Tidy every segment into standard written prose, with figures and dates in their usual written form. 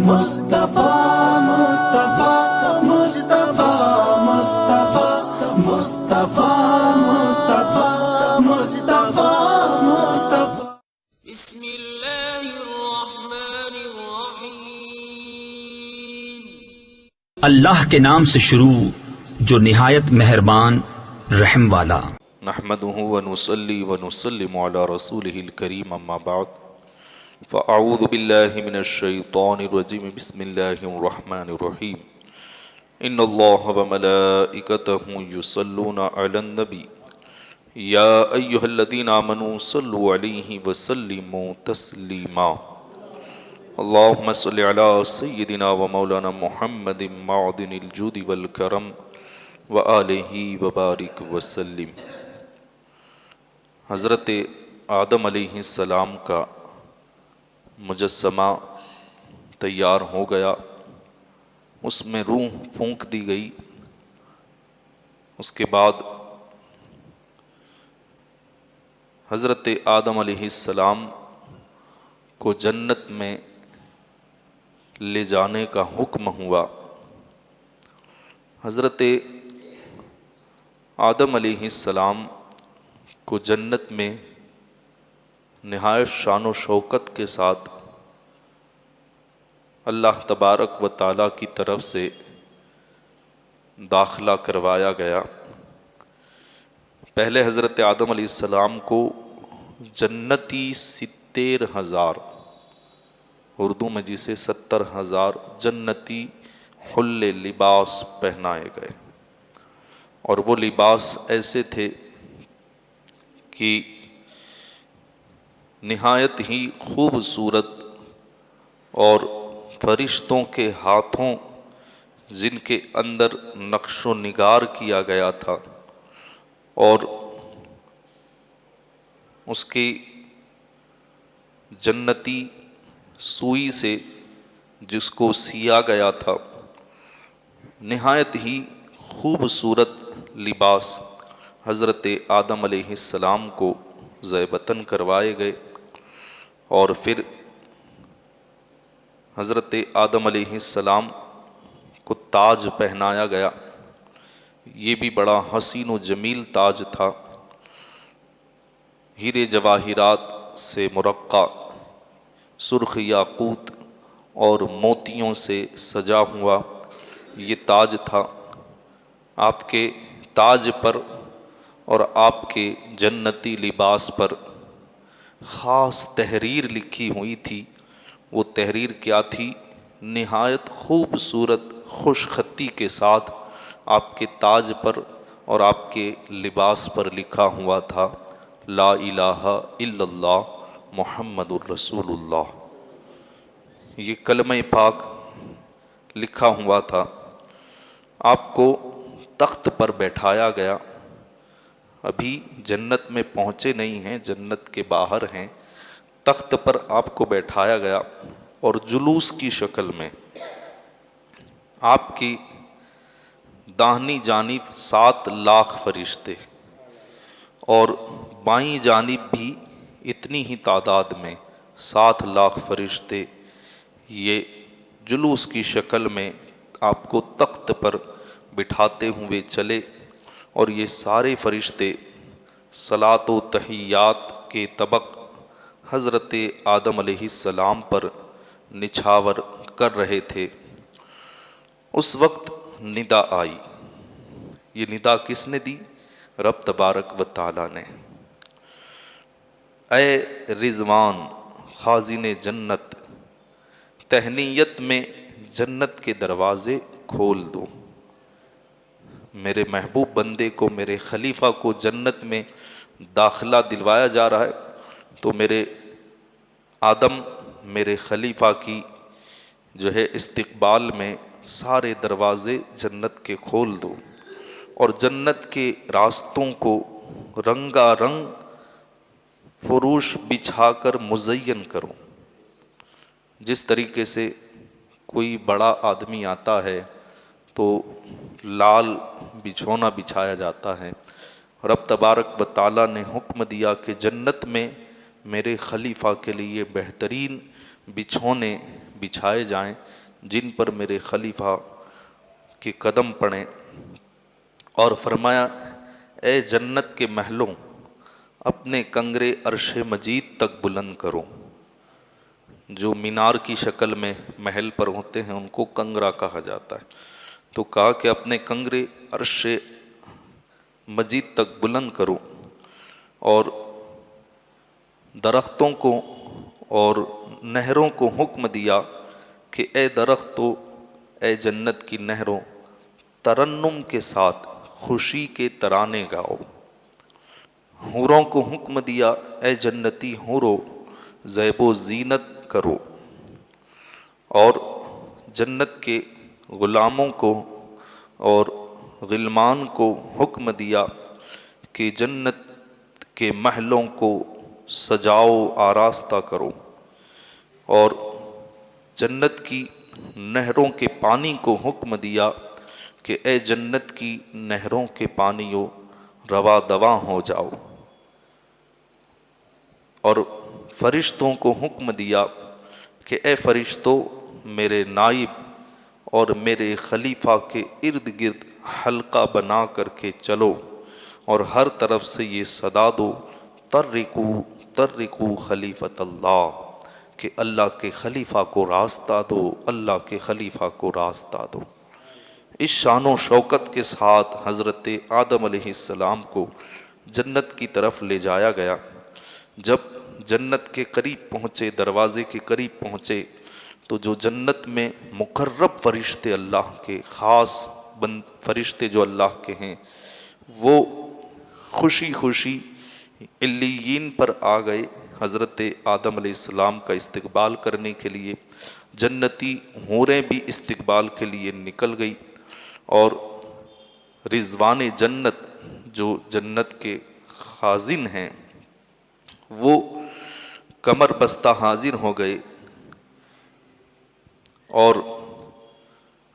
مصطفیٰ مصطفیٰ مصطفیٰ مصطفیٰ مصطفیٰ مصطفیٰ مصطفیٰ مصطفیٰ بسم اللہ الرحمن الرحیم۔ اللہ کے نام سے شروع جو نہایت مہربان رحم والا۔ نحمده ونصلي ونسلم على رسوله الكريم اما بعد فاعوذ بالله من الشيطان الرجيم بسم الله الرحمن الرحيم ان الله وملائكته يصلون على النبي يا ايها الذين امنوا صلوا عليه وسلموا تسليما اللهم صل على سيدنا ومولانا محمد معدن الجود والكرم وآلہ وبارک وسلم۔ حضرت آدم علیہ السلام کا مجسمہ تیار ہو گیا، اس میں روح پھونک دی گئی۔ اس کے بعد حضرت آدم علیہ السلام کو جنت میں لے جانے کا حکم ہوا۔ حضرت آدم علیہ السلام کو جنت میں نہایت شان و شوکت کے ساتھ اللہ تبارک و تعالیٰ کی طرف سے داخلہ کروایا گیا۔ پہلے حضرت آدم علیہ السلام کو جنتی 70,000، اردو میں جسے 70,000 جنتی حلے لباس پہنائے گئے، اور وہ لباس ایسے تھے کہ نہایت ہی خوبصورت، اور فرشتوں کے ہاتھوں جن کے اندر نقش و نگار کیا گیا تھا، اور اس کی جنتی سوئی سے جس کو سیا گیا تھا، نہایت ہی خوبصورت لباس حضرت آدم علیہ السلام کو زیبتاً کروائے گئے، اور پھر حضرت آدم علیہ السلام کو تاج پہنایا گیا۔ یہ بھی بڑا حسین و جمیل تاج تھا، ہیرے جواہرات سے مرقع، سرخ یاقوت اور موتیوں سے سجا ہوا یہ تاج تھا۔ آپ کے تاج پر اور آپ کے جنتی لباس پر خاص تحریر لکھی ہوئی تھی۔ وہ تحریر کیا تھی؟ نہایت خوبصورت خوش خطی کے ساتھ آپ کے تاج پر اور آپ کے لباس پر لکھا ہوا تھا، لا الہ الا اللہ محمد الرسول اللہ۔ یہ کلمہ پاک لکھا ہوا تھا۔ آپ کو تخت پر بیٹھایا گیا۔ ابھی جنت میں پہنچے نہیں ہیں، جنت کے باہر ہیں۔ تخت پر آپ کو بیٹھایا گیا، اور جلوس کی شکل میں آپ کی داہنی جانب 7 لاکھ فرشتے، اور بائیں جانب بھی اتنی ہی تعداد میں 7 لاکھ فرشتے یہ جلوس کی شکل میں آپ کو تخت پر بٹھاتے ہوئے چلے، اور یہ سارے فرشتے صلاۃ و تحیات کے طبق حضرت آدم علیہ السلام پر نچھاور کر رہے تھے۔ اس وقت ندا آئی۔ یہ ندا کس نے دی؟ رب تبارک و تعالیٰ نے۔ اے رضوان خازن جنت، تہنیت میں جنت کے دروازے کھول دو۔ میرے محبوب بندے کو، میرے خلیفہ کو جنت میں داخلہ دلوایا جا رہا ہے، تو میرے آدم، میرے خلیفہ کی جو ہے استقبال میں سارے دروازے جنت کے کھول دو، اور جنت کے راستوں کو رنگا رنگ فروش بچھا کر مزین کرو۔ جس طریقے سے کوئی بڑا آدمی آتا ہے تو لال بچھونا بچھایا جاتا ہے، رب تبارک و تعالیٰ نے حکم دیا کہ جنت میں میرے خلیفہ کے لیے بہترین بچھونے بچھائے جائیں جن پر میرے خلیفہ کے قدم پڑیں، اور فرمایا اے جنت کے محلوں اپنے کنگرے عرش مجید تک بلند کرو۔ جو مینار کی شکل میں محل پر ہوتے ہیں ان کو کنگرا کہا جاتا ہے، تو کہا کہ اپنے کنگرے عرش مجید تک بلند کرو، اور درختوں کو اور نہروں کو حکم دیا کہ اے درختوں، اے جنت کی نہروں، ترنم کے ساتھ خوشی کے ترانے گاؤ۔ حوروں کو حکم دیا اے جنتی حوروں، زیب و زینت کرو، اور جنت کے غلاموں کو اور غلمان کو حکم دیا کہ جنت کے محلوں کو سجاؤ آراستہ کرو، اور جنت کی نہروں کے پانی کو حکم دیا کہ اے جنت کی نہروں کے پانیوں روا دواں ہو جاؤ، اور فرشتوں کو حکم دیا کہ اے فرشتوں میرے نائب اور میرے خلیفہ کے ارد گرد حلقہ بنا کر کے چلو، اور ہر طرف سے یہ صدا دو ترکو ترکو خلیفۃ اللہ، کہ اللہ کے خلیفہ کو راستہ دو، اللہ کے خلیفہ کو راستہ دو۔ اس شان و شوکت کے ساتھ حضرت آدم علیہ السلام کو جنت کی طرف لے جایا گیا۔ جب جنت کے قریب پہنچے، دروازے کے قریب پہنچے، تو جو جنت میں مقرب فرشتے، اللہ کے خاص فرشتے جو اللہ کے ہیں، وہ خوشی خوشی علیین پر آ گئے حضرت آدم علیہ السلام کا استقبال کرنے کے لیے۔ جنتی حوریں بھی استقبال کے لیے نکل گئی، اور رضوان جنت جو جنت کے خازن ہیں وہ کمر بستہ حاضر ہو گئے، اور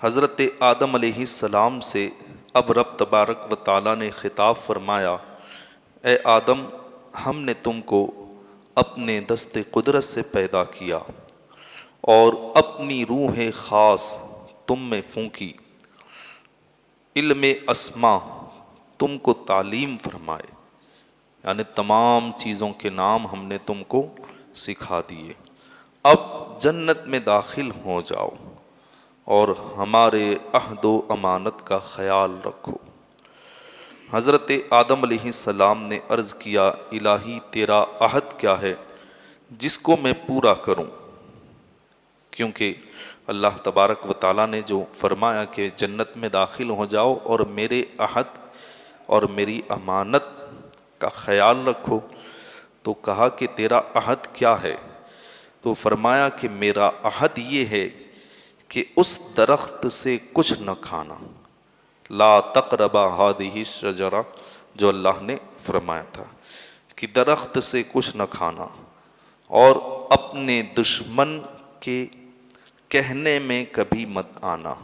حضرت آدم علیہ السلام سے اب رب تبارک و تعالیٰ نے خطاب فرمایا، اے آدم، ہم نے تم کو اپنے دست قدرت سے پیدا کیا اور اپنی روح خاص تم میں پھونکی، علم اسما تم کو تعلیم فرمائے، یعنی تمام چیزوں کے نام ہم نے تم کو سکھا دیے، اب جنت میں داخل ہو جاؤ اور ہمارے عہد و امانت کا خیال رکھو۔ حضرت آدم علیہ السلام نے عرض کیا، الہی تیرا عہد کیا ہے جس کو میں پورا کروں؟ کیونکہ اللہ تبارک و تعالیٰ نے جو فرمایا کہ جنت میں داخل ہو جاؤ اور میرے عہد اور میری امانت کا خیال رکھو، تو کہا کہ تیرا عہد کیا ہے؟ تو فرمایا کہ میرا عہد یہ ہے کہ اس درخت سے کچھ نہ کھانا، لا تقربا ہذہ الشجرہ، جو اللہ نے فرمایا تھا کہ درخت سے کچھ نہ کھانا، اور اپنے دشمن کے کہنے میں کبھی مت آنا۔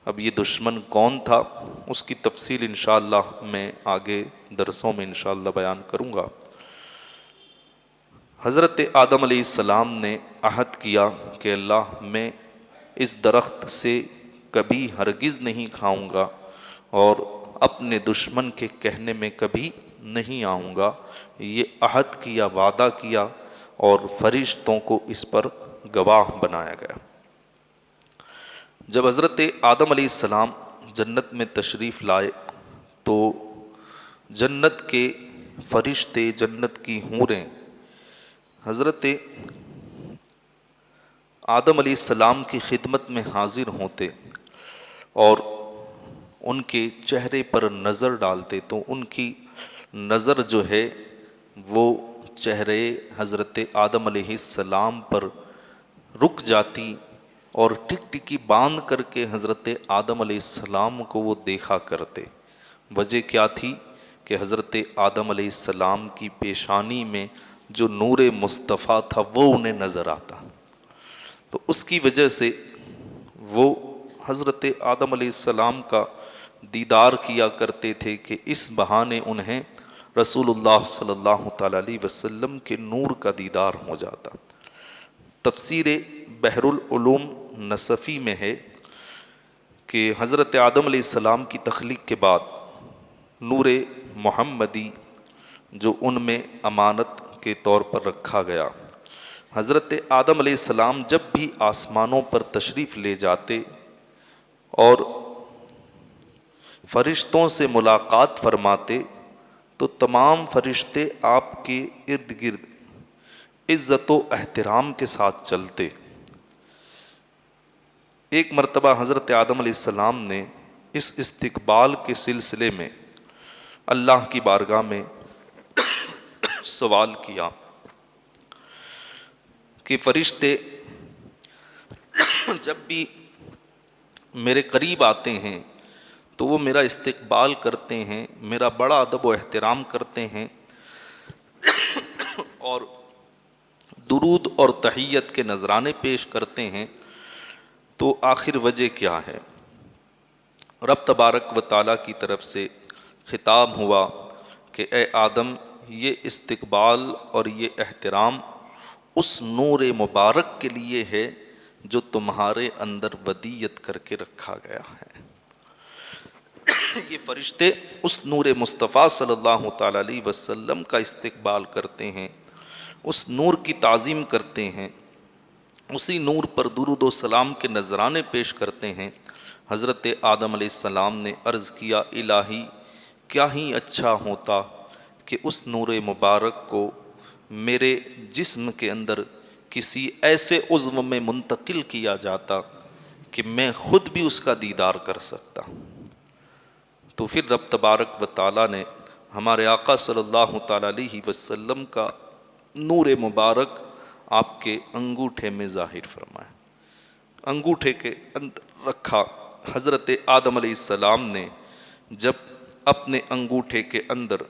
اب یہ دشمن کون تھا اس کی تفصیل انشاءاللہ میں آگے درسوں میں انشاءاللہ بیان کروں گا۔ حضرت آدم علیہ السلام نے عہد کیا کہ اللہ میں اس درخت سے کبھی ہرگز نہیں کھاؤں گا اور اپنے دشمن کے کہنے میں کبھی نہیں آؤں گا، یہ عہد کیا، وعدہ کیا، اور فرشتوں کو اس پر گواہ بنایا گیا۔ جب حضرت آدم علیہ السلام جنت میں تشریف لائے تو جنت کے فرشتے، جنت کی حوریں حضرت آدم علیہ السلام کی خدمت میں حاضر ہوتے اور ان کے چہرے پر نظر ڈالتے، تو ان کی نظر جو ہے وہ چہرے حضرت آدم علیہ السلام پر رک جاتی، اور ٹک ٹکی باندھ کر کے حضرت آدم علیہ السلام کو وہ دیکھا کرتے۔ وجہ کیا تھی کہ حضرت آدم علیہ السلام کی پیشانی میں جو نور مصطفیٰ تھا وہ انہیں نظر آتا، تو اس کی وجہ سے وہ حضرت آدم علیہ السلام کا دیدار کیا کرتے تھے کہ اس بہانے انہیں رسول اللہ صلی اللہ تعالیٰ علیہ وسلم کے نور کا دیدار ہو جاتا۔ تفسیر بحر العلوم نصفی میں ہے کہ حضرت آدم علیہ السلام کی تخلیق کے بعد نور محمدی جو ان میں امانت کے طور پر رکھا گیا، حضرت آدم علیہ السلام جب بھی آسمانوں پر تشریف لے جاتے اور فرشتوں سے ملاقات فرماتے تو تمام فرشتے آپ کے ارد گرد عزت و احترام کے ساتھ چلتے۔ ایک مرتبہ حضرت آدم علیہ السلام نے اس استقبال کے سلسلے میں اللہ کی بارگاہ میں سوال کیا کہ فرشتے جب بھی میرے قریب آتے ہیں تو وہ میرا استقبال کرتے ہیں، میرا بڑا ادب و احترام کرتے ہیں اور درود اور تحیت کے نذرانے پیش کرتے ہیں، تو آخر وجہ کیا ہے؟ رب تبارک و تعالیٰ کی طرف سے خطاب ہوا کہ اے آدم، یہ استقبال اور یہ احترام اس نور مبارک کے لیے ہے جو تمہارے اندر ودیت کر کے رکھا گیا ہے۔ یہ فرشتے اس نور مصطفیٰ صلی اللہ تعالیٰ علیہ وسلم کا استقبال کرتے ہیں، اس نور کی تعظیم کرتے ہیں، اسی نور پر درود و سلام کے نذرانے پیش کرتے ہیں۔ حضرت آدم علیہ السلام نے عرض کیا، الہی کیا ہی اچھا ہوتا کہ اس نور مبارک کو میرے جسم کے اندر کسی ایسے عضو میں منتقل کیا جاتا کہ میں خود بھی اس کا دیدار کر سکتا۔ تو پھر رب تبارک و تعالیٰ نے ہمارے آقا صلی اللہ تعالیٰ علیہ وسلم کا نور مبارک آپ کے انگوٹھے میں ظاہر فرمایا، انگوٹھے کے اندر رکھا۔ حضرت آدم علیہ السلام نے جب اپنے انگوٹھے کے اندر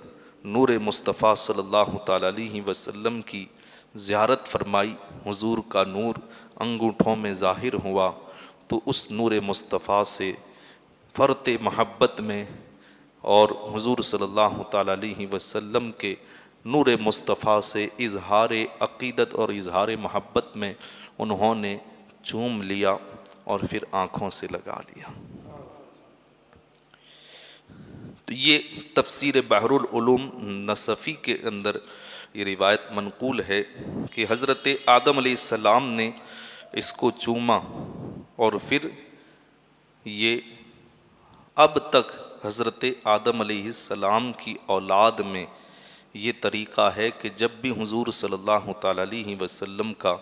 نور مصطفیٰ صلی اللہ تعالیٰ علیہ وسلم کی زیارت فرمائی، حضور کا نور انگوٹھوں میں ظاہر ہوا، تو اس نور مصطفیٰ سے فرط محبت میں اور حضور صلی اللہ تعالیٰ علیہ وسلم کے نور مصطفیٰ سے اظہار عقیدت اور اظہار محبت میں انہوں نے چوم لیا اور پھر آنکھوں سے لگا لیا۔ تو یہ تفسیر بحر العلوم نصفی کے اندر یہ روایت منقول ہے کہ حضرت آدم علیہ السلام نے اس کو چوما، اور پھر یہ اب تک حضرت آدم علیہ السلام کی اولاد میں یہ طریقہ ہے کہ جب بھی حضور صلی اللہ تعالیٰ علیہ وسلم کا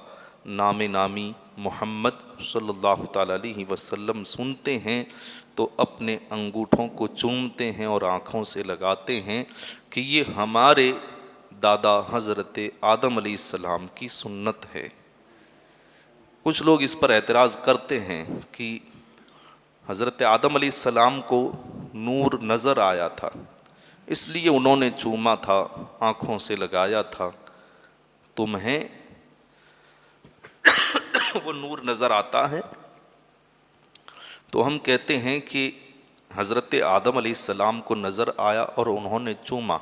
نام نامی محمد صلی اللہ تعالیٰ علیہ وسلم سنتے ہیں تو اپنے انگوٹھوں کو چومتے ہیں اور آنکھوں سے لگاتے ہیں کہ یہ ہمارے دادا حضرت آدم علیہ السلام کی سنت ہے۔ کچھ لوگ اس پر اعتراض کرتے ہیں کہ حضرت آدم علیہ السلام کو نور نظر آیا تھا، اس لیے انہوں نے چوما تھا، آنکھوں سے لگایا تھا، تمہیں وہ نور نظر آتا ہے؟ تو ہم کہتے ہیں کہ حضرت آدم علیہ السلام کو نظر آیا اور انہوں نے چوما،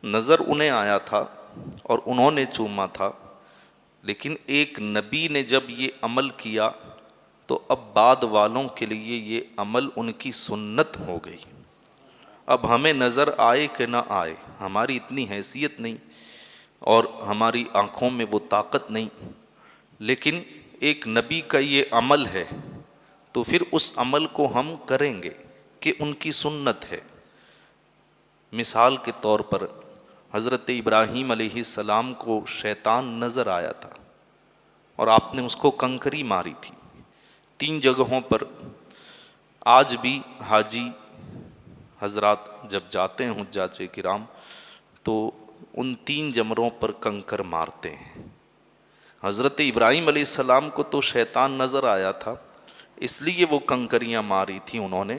نظر انہیں آیا تھا اور انہوں نے چوما تھا، لیکن ایک نبی نے جب یہ عمل کیا تو اب بعد والوں کے لیے یہ عمل ان کی سنت ہو گئی۔ اب ہمیں نظر آئے کہ نہ آئے، ہماری اتنی حیثیت نہیں اور ہماری آنکھوں میں وہ طاقت نہیں، لیکن ایک نبی کا یہ عمل ہے تو پھر اس عمل کو ہم کریں گے کہ ان کی سنت ہے۔ مثال کے طور پر حضرت ابراہیم علیہ السلام کو شیطان نظر آیا تھا اور آپ نے اس کو کنکری ماری تھی 3 جگہوں پر۔ آج بھی حاجی حضرات جب جاتے ہیں حجاج کرام تو ان 3 جمروں پر کنکر مارتے ہیں۔ حضرت ابراہیم علیہ السلام کو تو شیطان نظر آیا تھا، اس لیے وہ کنکریاں ماری تھیں انہوں نے۔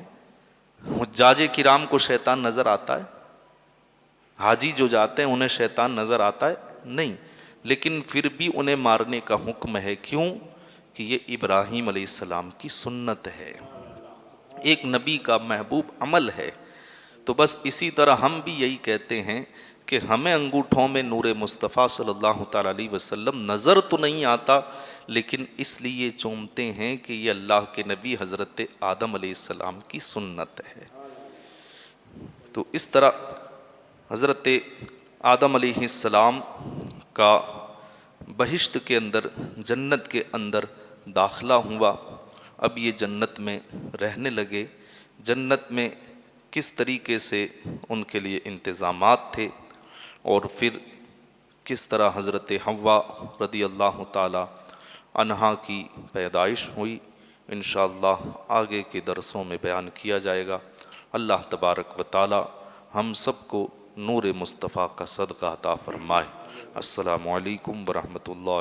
حجاج کرام کو شیطان نظر آتا ہے؟ حاجی جو جاتے ہیں انہیں شیطان نظر آتا ہے؟ نہیں، لیکن پھر بھی انہیں مارنے کا حکم ہے۔ کیوں؟ کہ یہ ابراہیم علیہ السلام کی سنت ہے، ایک نبی کا محبوب عمل ہے۔ تو بس اسی طرح ہم بھی یہی کہتے ہیں کہ ہمیں انگوٹھوں میں نور مصطفیٰ صلی اللہ تعالیٰ علیہ وسلم نظر تو نہیں آتا، لیکن اس لیے چومتے ہیں کہ یہ اللہ کے نبی حضرت آدم علیہ السلام کی سنت ہے۔ تو اس طرح حضرت آدم علیہ السلام کا بہشت کے اندر، جنت کے اندر داخلہ ہوا۔ اب یہ جنت میں رہنے لگے۔ جنت میں کس طریقے سے ان کے لیے انتظامات تھے، اور پھر کس طرح حضرت حوا رضی اللہ تعالی عنہا کی پیدائش ہوئی، انشاءاللہ آگے کے درسوں میں بیان کیا جائے گا۔ اللہ تبارک و تعالی ہم سب کو نور مصطفیٰ کا صدقہ عطا فرمائے۔ السلام علیکم ورحمۃ اللہ